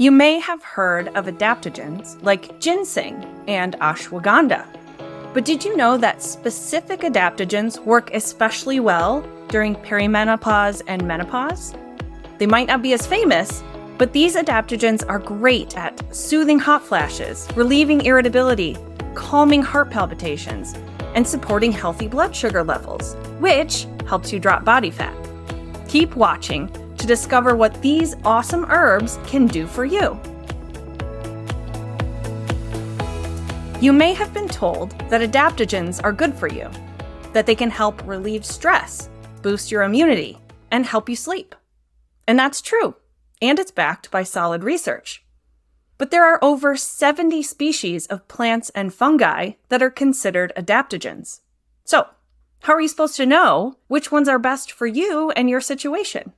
You may have heard of adaptogens like ginseng and ashwagandha. But did you know that specific adaptogens work especially well during perimenopause and menopause? They might not be as famous, but these adaptogens are great at soothing hot flashes, relieving irritability, calming heart palpitations, and supporting healthy blood sugar levels, which helps you drop body fat. Keep watching to discover what these awesome herbs can do for you. You may have been told that adaptogens are good for you, that they can help relieve stress, boost your immunity, and help you sleep. And that's true, and it's backed by solid research. But there are over 70 species of plants and fungi that are considered adaptogens. So, how are you supposed to know which ones are best for you and your situation?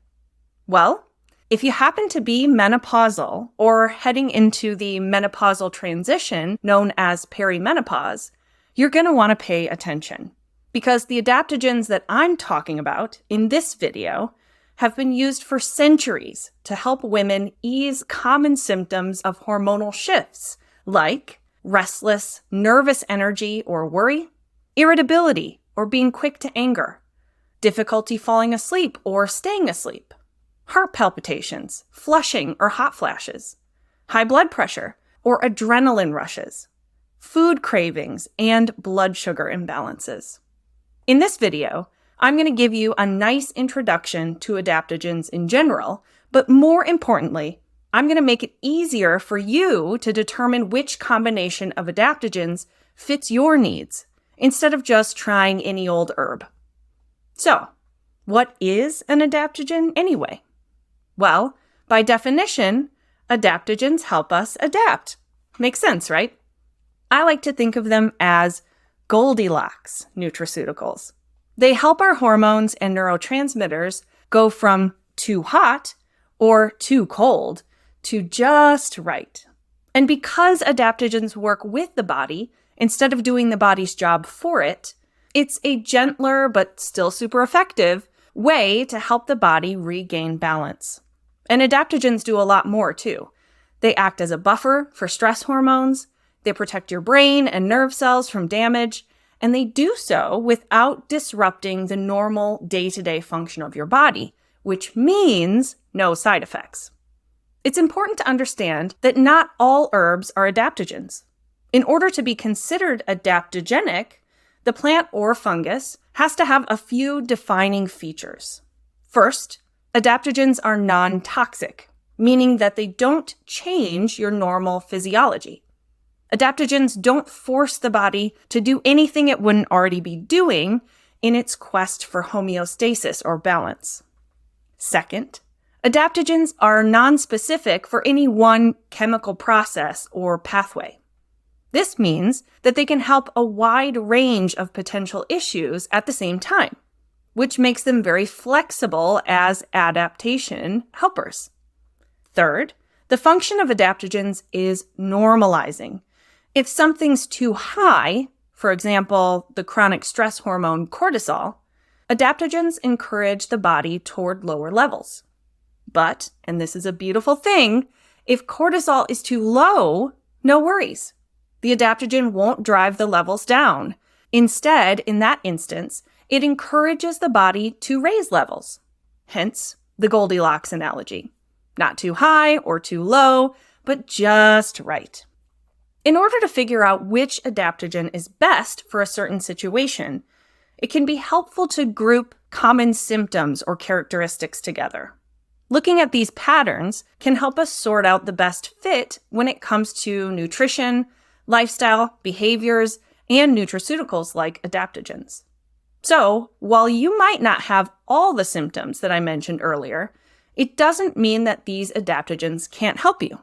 Well, if you happen to be menopausal or heading into the menopausal transition known as perimenopause, you're going to want to pay attention because the adaptogens that I'm talking about in this video have been used for centuries to help women ease common symptoms of hormonal shifts like restless, nervous energy or worry, irritability or being quick to anger, difficulty falling asleep or staying asleep, heart palpitations, flushing or hot flashes, high blood pressure or adrenaline rushes, food cravings, and blood sugar imbalances. In this video, I'm going to give you a nice introduction to adaptogens in general, but more importantly, I'm going to make it easier for you to determine which combination of adaptogens fits your needs, instead of just trying any old herb. So, what is an adaptogen anyway? Well, by definition, adaptogens help us adapt. Makes sense, right? I like to think of them as Goldilocks nutraceuticals. They help our hormones and neurotransmitters go from too hot or too cold to just right. And because adaptogens work with the body instead of doing the body's job for it, it's a gentler but still super effective way to help the body regain balance. And adaptogens do a lot more too. They act as a buffer for stress hormones, they protect your brain and nerve cells from damage, and they do so without disrupting the normal day-to-day function of your body, which means no side effects. It's important to understand that not all herbs are adaptogens. In order to be considered adaptogenic, the plant or fungus has to have a few defining features. First, adaptogens are non-toxic, meaning that they don't change your normal physiology. Adaptogens don't force the body to do anything it wouldn't already be doing in its quest for homeostasis or balance. Second, adaptogens are non-specific for any one chemical process or pathway. This means that they can help a wide range of potential issues at the same time, which makes them very flexible as adaptation helpers. Third, the function of adaptogens is normalizing. If something's too high, for example, the chronic stress hormone cortisol, adaptogens encourage the body toward lower levels. But, and this is a beautiful thing, if cortisol is too low, no worries. The adaptogen won't drive the levels down. Instead, in that instance, it encourages the body to raise levels. Hence, the Goldilocks analogy. Not too high or too low, but just right. In order to figure out which adaptogen is best for a certain situation, it can be helpful to group common symptoms or characteristics together. Looking at these patterns can help us sort out the best fit when it comes to nutrition, lifestyle, behaviors, and nutraceuticals like adaptogens. So, while you might not have all the symptoms that I mentioned earlier, it doesn't mean that these adaptogens can't help you.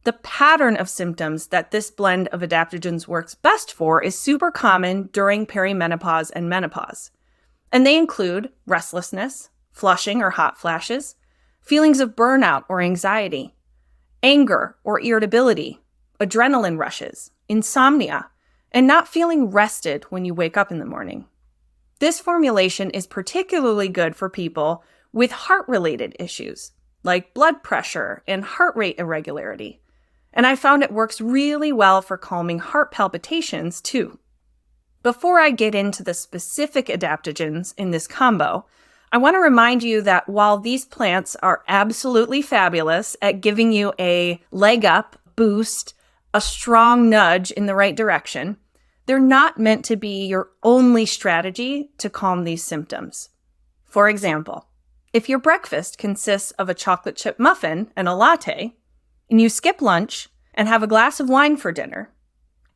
The pattern of symptoms that this blend of adaptogens works best for is super common during perimenopause and menopause. And they include restlessness, flushing or hot flashes, feelings of burnout or anxiety, anger or irritability, adrenaline rushes, insomnia, and not feeling rested when you wake up in the morning. This formulation is particularly good for people with heart-related issues, like blood pressure and heart rate irregularity. And I found it works really well for calming heart palpitations too. Before I get into the specific adaptogens in this combo, I want to remind you that while these plants are absolutely fabulous at giving you a leg up, boost, a strong nudge in the right direction, they're not meant to be your only strategy to calm these symptoms. For example, if your breakfast consists of a chocolate chip muffin and a latte, and you skip lunch and have a glass of wine for dinner,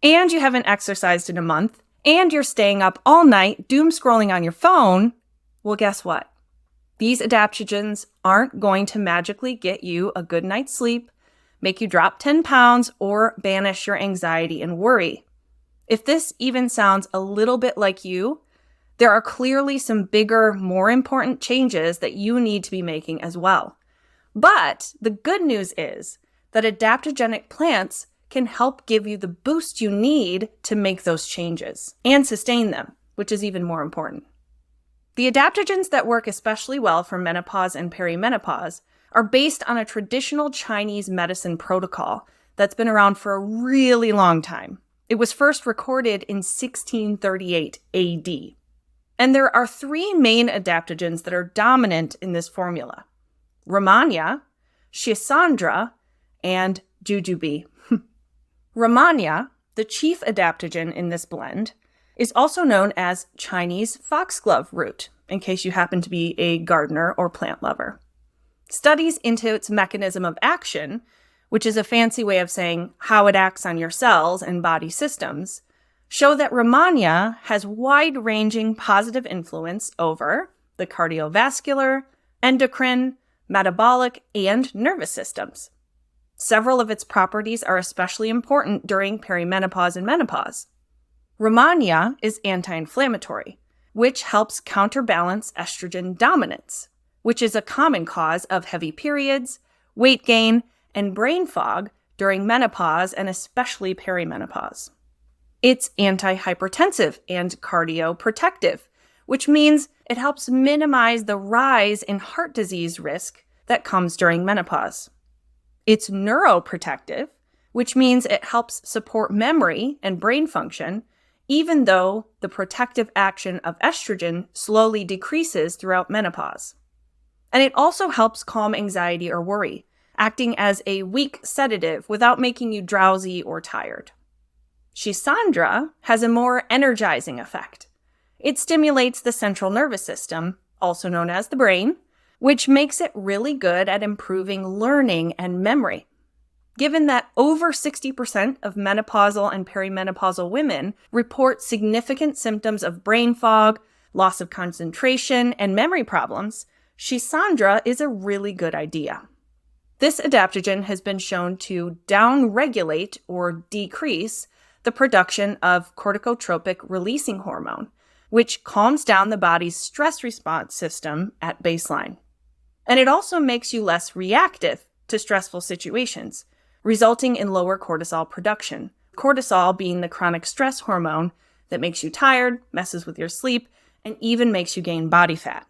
and you haven't exercised in a month, and you're staying up all night doom scrolling on your phone, well, guess what? These adaptogens aren't going to magically get you a good night's sleep, make you drop 10 pounds, or banish your anxiety and worry. If this even sounds a little bit like you, there are clearly some bigger, more important changes that you need to be making as well. But the good news is that adaptogenic plants can help give you the boost you need to make those changes and sustain them, which is even more important. The adaptogens that work especially well for menopause and perimenopause are based on a traditional Chinese medicine protocol that's been around for a really long time. It was first recorded in 1638 AD. And there are three main adaptogens that are dominant in this formula: Rehmannia, Schisandra, and jujube. Rehmannia, the chief adaptogen in this blend, is also known as Chinese foxglove root, in case you happen to be a gardener or plant lover. Studies into its mechanism of action, which is a fancy way of saying how it acts on your cells and body systems, show that Rehmannia has wide-ranging positive influence over the cardiovascular, endocrine, metabolic, and nervous systems. Several of its properties are especially important during perimenopause and menopause. Rehmannia is anti-inflammatory, which helps counterbalance estrogen dominance, which is a common cause of heavy periods, weight gain, and brain fog during menopause and especially perimenopause. It's antihypertensive and cardioprotective, which means it helps minimize the rise in heart disease risk that comes during menopause. It's neuroprotective, which means it helps support memory and brain function, even though the protective action of estrogen slowly decreases throughout menopause. And it also helps calm anxiety or worry, acting as a weak sedative without making you drowsy or tired. Schisandra has a more energizing effect. It stimulates the central nervous system, also known as the brain, which makes it really good at improving learning and memory. Given that over 60% of menopausal and perimenopausal women report significant symptoms of brain fog, loss of concentration, and memory problems, Schisandra is a really good idea. This adaptogen has been shown to downregulate or decrease the production of corticotropic releasing hormone, which calms down the body's stress response system at baseline. And it also makes you less reactive to stressful situations, resulting in lower cortisol production. Cortisol being the chronic stress hormone that makes you tired, messes with your sleep, and even makes you gain body fat.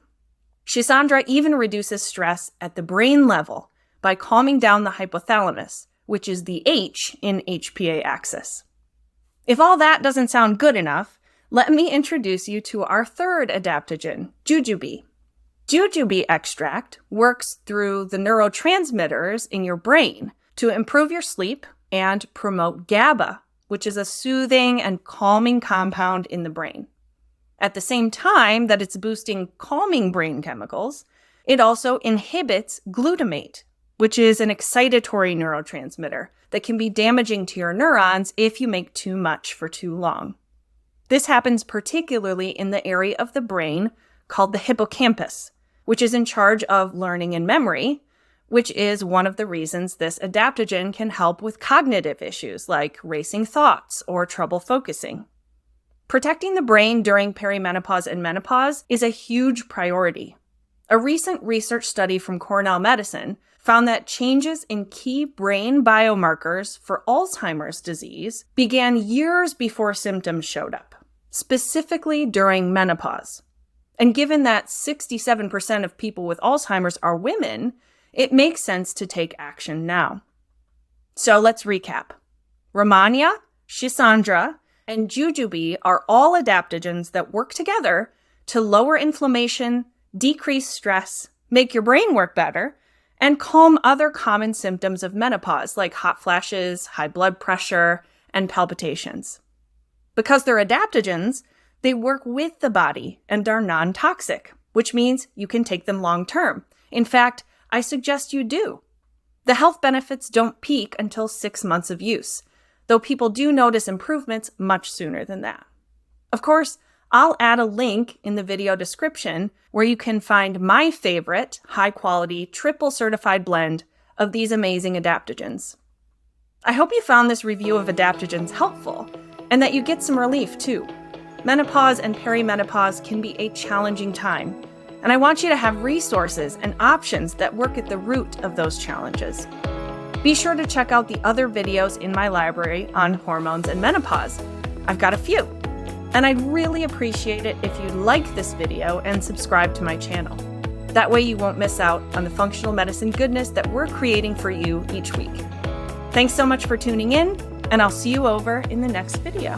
Schisandra even reduces stress at the brain level by calming down the hypothalamus, which is the H in HPA axis. If all that doesn't sound good enough, let me introduce you to our third adaptogen, jujube. Jujube extract works through the neurotransmitters in your brain to improve your sleep and promote GABA, which is a soothing and calming compound in the brain. At the same time that it's boosting calming brain chemicals, it also inhibits glutamate, which is an excitatory neurotransmitter that can be damaging to your neurons if you make too much for too long. This happens particularly in the area of the brain called the hippocampus, which is in charge of learning and memory, which is one of the reasons this adaptogen can help with cognitive issues like racing thoughts or trouble focusing. Protecting the brain during perimenopause and menopause is a huge priority. A recent research study from Cornell Medicine found that changes in key brain biomarkers for Alzheimer's disease began years before symptoms showed up, specifically during menopause. And given that 67% of people with Alzheimer's are women, it makes sense to take action now. So let's recap. Rehmannia, Schisandra, and jujube are all adaptogens that work together to lower inflammation, decrease stress, make your brain work better, and calm other common symptoms of menopause like hot flashes, high blood pressure, and palpitations. Because they're adaptogens, they work with the body and are non-toxic, which means you can take them long-term. In fact, I suggest you do. The health benefits don't peak until 6 months of use, though people do notice improvements much sooner than that. Of course, I'll add a link in the video description where you can find my favorite high-quality triple certified blend of these amazing adaptogens. I hope you found this review of adaptogens helpful and that you get some relief too. Menopause and perimenopause can be a challenging time, and I want you to have resources and options that work at the root of those challenges. Be sure to check out the other videos in my library on hormones and menopause. I've got a few. And I'd really appreciate it if you'd like this video and subscribe to my channel. That way you won't miss out on the functional medicine goodness that we're creating for you each week. Thanks so much for tuning in, and I'll see you over in the next video.